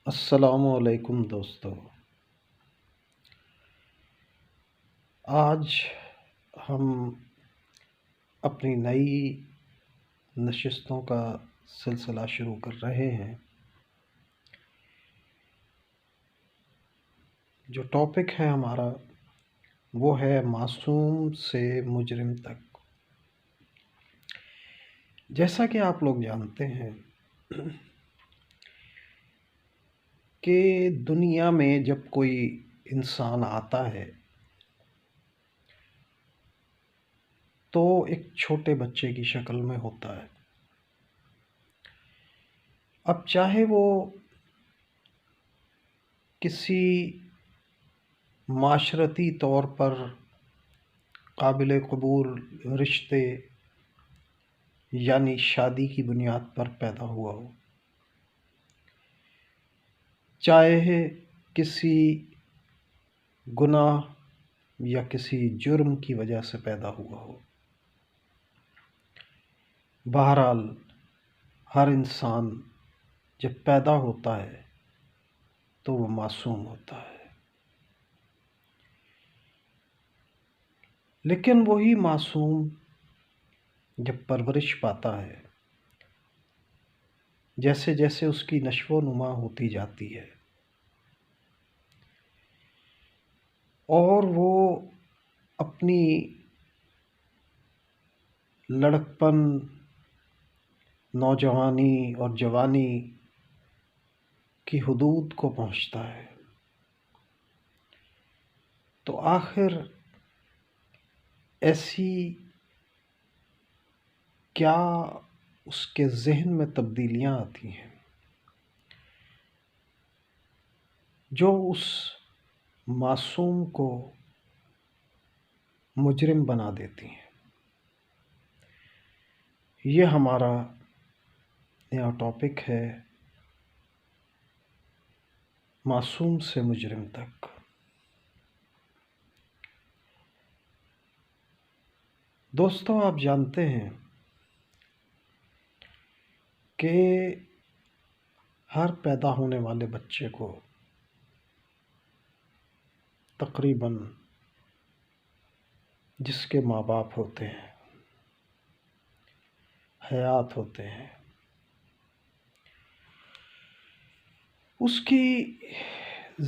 السلام علیکم دوستو، آج ہم اپنی نئی نشستوں کا سلسلہ شروع کر رہے ہیں۔ جو ٹاپک ہے ہمارا وہ ہے معصوم سے مجرم تک۔ جیسا کہ آپ لوگ جانتے ہیں کہ دنیا میں جب کوئی انسان آتا ہے تو ایک چھوٹے بچے کی شکل میں ہوتا ہے۔ اب چاہے وہ کسی معاشرتی طور پر قابل قبول رشتے یعنی شادی کی بنیاد پر پیدا ہوا ہو، چاہے کسی گناہ یا کسی جرم کی وجہ سے پیدا ہوا ہو، بہرحال ہر انسان جب پیدا ہوتا ہے تو وہ معصوم ہوتا ہے۔ لیکن وہی معصوم جب پرورش پاتا ہے، جیسے جیسے اس کی نشو و نما ہوتی جاتی ہے اور وہ اپنی لڑکپن، نوجوانی اور جوانی کی حدود کو پہنچتا ہے تو آخر ایسی کیا اس کے ذہن میں تبدیلیاں آتی ہیں جو اس معصوم کو مجرم بنا دیتی ہیں۔ یہ ہمارا نیا ٹاپک ہے، معصوم سے مجرم تک۔ دوستو، آپ جانتے ہیں کہ ہر پیدا ہونے والے بچے کو تقریباً جس کے ماں باپ ہوتے ہیں، حیات ہوتے ہیں، اس کی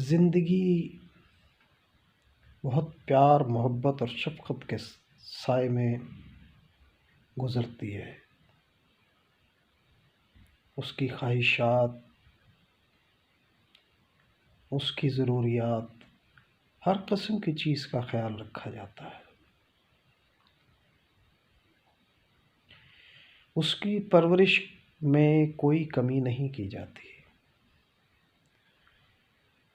زندگی بہت پیار، محبت اور شفقت کے سائے میں گزرتی ہے۔ اس کی خواہشات، اس کی ضروریات، ہر قسم کی چیز کا خیال رکھا جاتا ہے۔ اس کی پرورش میں کوئی کمی نہیں کی جاتی۔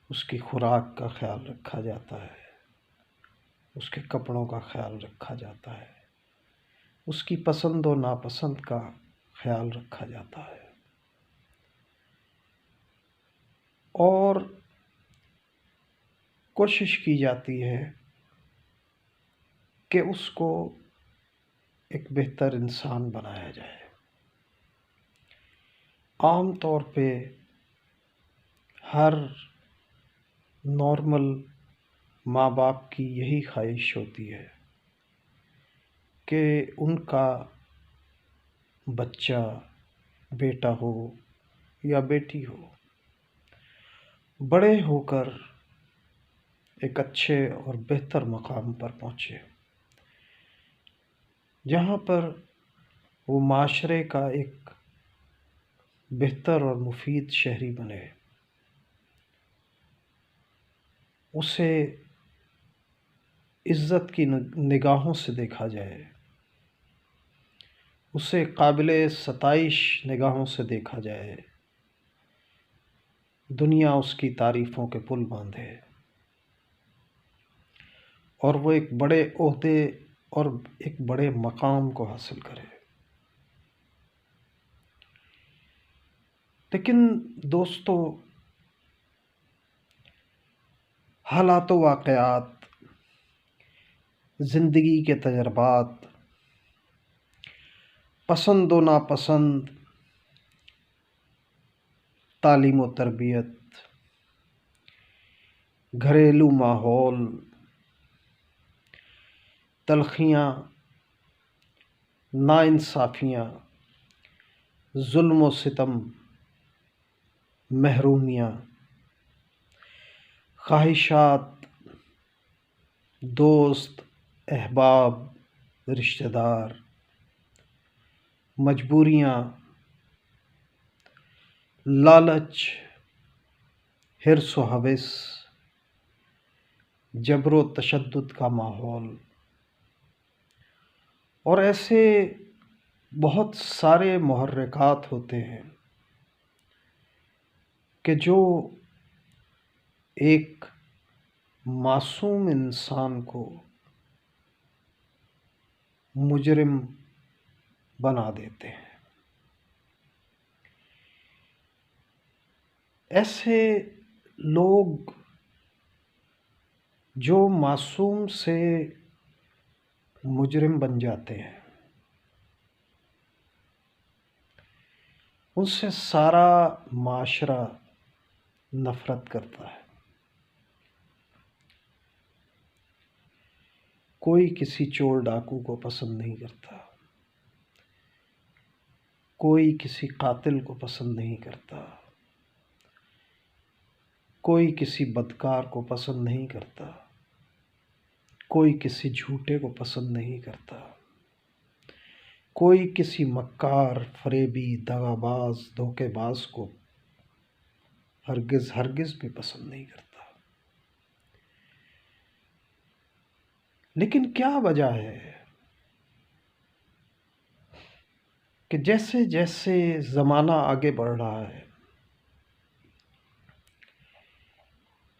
اس کی خوراک کا خیال رکھا جاتا ہے، اس کے کپڑوں کا خیال رکھا جاتا ہے، اس کی پسند و ناپسند کا خیال رکھا جاتا ہے، اور کوشش کی جاتی ہے کہ اس کو ایک بہتر انسان بنایا جائے۔ عام طور پہ ہر نارمل ماں باپ کی یہی خواہش ہوتی ہے کہ ان کا بچہ، بیٹا ہو یا بیٹی ہو، بڑے ہو کر ایک اچھے اور بہتر مقام پر پہنچے، جہاں پر وہ معاشرے کا ایک بہتر اور مفید شہری بنے، اسے عزت کی نگاہوں سے دیکھا جائے، اسے قابل ستائش نگاہوں سے دیکھا جائے، دنیا اس کی تعریفوں کے پل باندھے اور وہ ایک بڑے عہدے اور ایک بڑے مقام کو حاصل کرے۔ لیکن دوستو، حالات و واقعات، زندگی کے تجربات، پسند و ناپسند، تعلیم و تربیت، گھریلو ماحول، تلخیاں، ناانصافیاں، ظلم و ستم، محرومیاں، خواہشات، دوست، احباب، رشتہ دار، مجبوریاں، لالچ، حرص و ہوس، جبر و تشدد کا ماحول، اور ایسے بہت سارے محرکات ہوتے ہیں کہ جو ایک معصوم انسان کو مجرم بنا دیتے ہیں۔ ایسے لوگ جو معصوم سے مجرم بن جاتے ہیں، ان سے سارا معاشرہ نفرت کرتا ہے۔ کوئی کسی چور ڈاکو کو پسند نہیں کرتا، کوئی کسی قاتل کو پسند نہیں کرتا، کوئی کسی بدکار کو پسند نہیں کرتا، کوئی کسی جھوٹے کو پسند نہیں کرتا، کوئی کسی مکار، فریبی، دغا باز، دھوکے باز کو ہرگز بھی پسند نہیں کرتا۔ لیکن کیا وجہ ہے کہ جیسے جیسے زمانہ آگے بڑھ رہا ہے،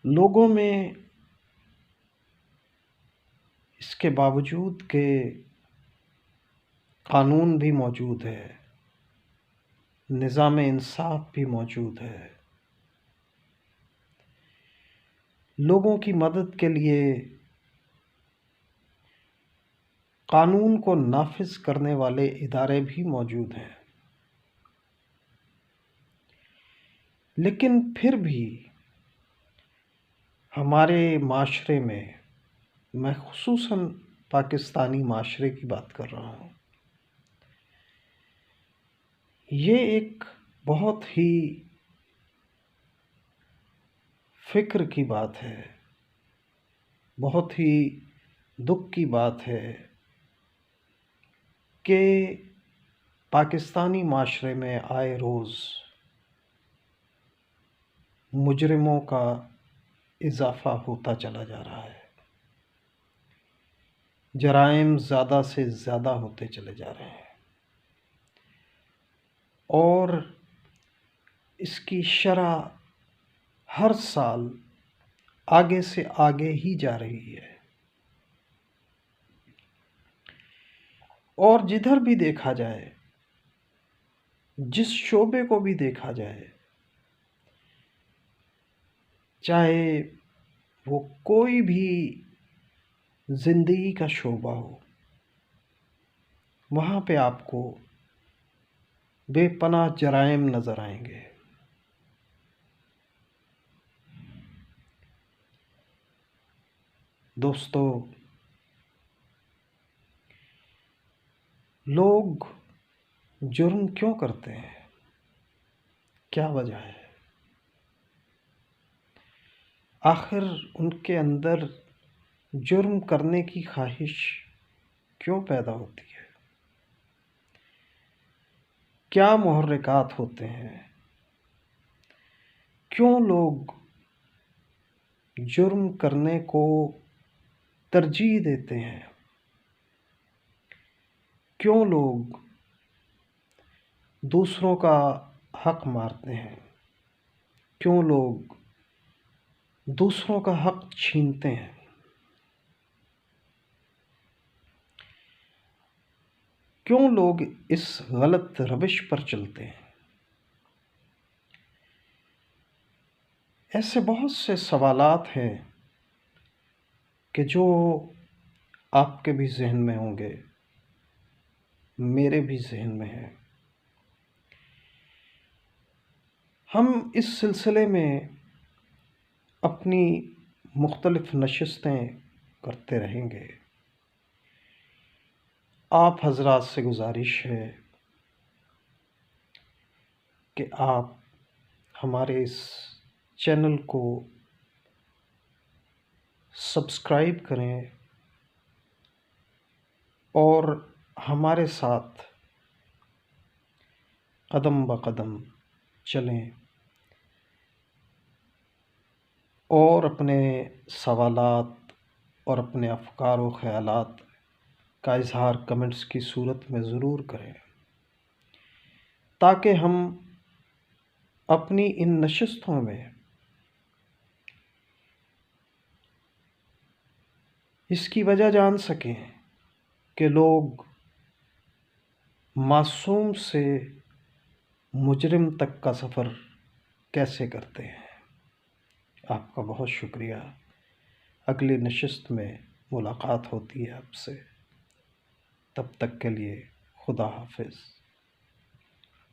لوگوں میں اس کے باوجود کہ قانون بھی موجود ہے، نظام انصاف بھی موجود ہے، لوگوں کی مدد کے لیے قانون کو نافذ کرنے والے ادارے بھی موجود ہیں، لیکن پھر بھی ہمارے معاشرے میں خصوصاً پاکستانی معاشرے کی بات کر رہا ہوں، یہ ایک بہت ہی فکر کی بات ہے، بہت ہی دکھ کی بات ہے کہ پاکستانی معاشرے میں آئے روز مجرموں کا اضافہ ہوتا چلا جا رہا ہے، جرائم زیادہ سے زیادہ ہوتے چلے جا رہے ہیں، اور اس کی شرح ہر سال آگے سے آگے ہی جا رہی ہے، اور جدھر بھی دیکھا جائے، جس شعبے کو بھی دیکھا جائے، چاہے وہ کوئی بھی زندگی کا شعبہ ہو، وہاں پہ آپ کو بے پناہ جرائم نظر آئیں گے۔ دوستو، لوگ جرم کیوں کرتے ہیں؟ کیا وجہ ہے؟ آخر ان کے اندر جرم کرنے کی خواہش کیوں پیدا ہوتی ہے؟ کیا محرکات ہوتے ہیں؟ کیوں لوگ جرم کرنے کو ترجیح دیتے ہیں؟ کیوں لوگ دوسروں کا حق مارتے ہیں؟ کیوں لوگ دوسروں کا حق چھینتے ہیں؟ کیوں لوگ اس غلط روش پر چلتے ہیں؟ ایسے بہت سے سوالات ہیں کہ جو آپ کے بھی ذہن میں ہوں گے، میرے بھی ذہن میں ہیں۔ ہم اس سلسلے میں اپنی مختلف نشستیں کرتے رہیں گے۔ آپ حضرات سے گزارش ہے کہ آپ ہمارے اس چینل کو سبسکرائب کریں اور ہمارے ساتھ قدم بقدم چلیں اور اپنے سوالات اور اپنے افکار و خیالات کا اظہار کمنٹس کی صورت میں ضرور کریں، تاکہ ہم اپنی ان نشستوں میں اس کی وجہ جان سکیں کہ لوگ معصوم سے مجرم تک کا سفر کیسے کرتے ہیں۔ آپ کا بہت شکریہ۔ اگلی نشست میں ملاقات ہوتی ہے آپ سے، تب تک کے لیے خدا حافظ۔